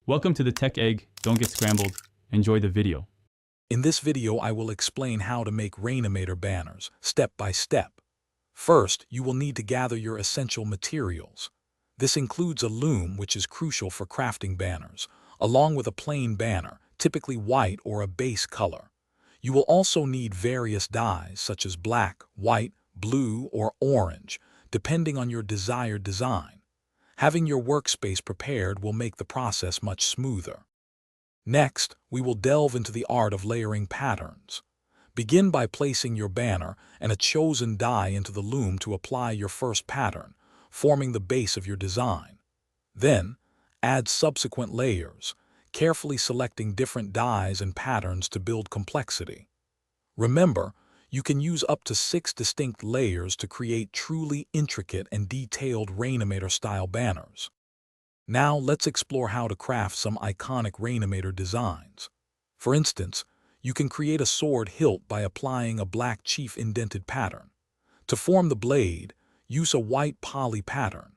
Welcome to the Tech Egg. Don't get scrambled. Enjoy the video. In this video, I will explain how to make Rainimator banners, step by step. First, you will need to gather your essential materials. This includes a loom, which is crucial for crafting banners, along with a plain banner, typically white or a base color. You will also need various dyes, such as black, white, blue, or orange, depending on your desired design. Having your workspace prepared will make the process much smoother. Next, we will delve into the art of layering patterns. Begin by placing your banner and a chosen dye into the loom to apply your first pattern, forming the base of your design. Then, add subsequent layers, carefully selecting different dyes and patterns to build complexity. Remember, you can use up to 6 distinct layers to create truly intricate and detailed Rainimator-style banners. Now let's explore how to craft some iconic Rainimator designs. For instance, you can create a sword hilt by applying a black chief indented pattern. To form the blade, use a white poly pattern.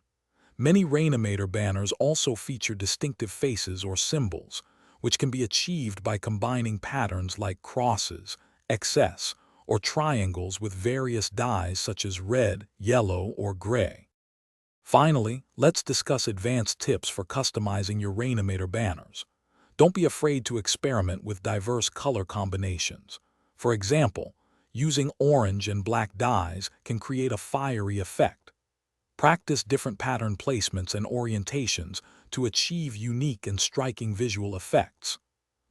Many Rainimator banners also feature distinctive faces or symbols, which can be achieved by combining patterns like crosses, XS, or triangles with various dyes such as red, yellow, or gray. Finally, let's discuss advanced tips for customizing your Rainimator banners. Don't be afraid to experiment with diverse color combinations. For example, using orange and black dyes can create a fiery effect. Practice different pattern placements and orientations to achieve unique and striking visual effects.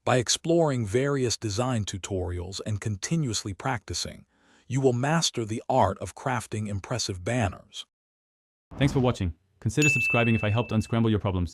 By exploring various design tutorials and continuously practicing, you will master the art of crafting impressive banners. Thanks for watching. Consider subscribing if I helped unscramble your problems.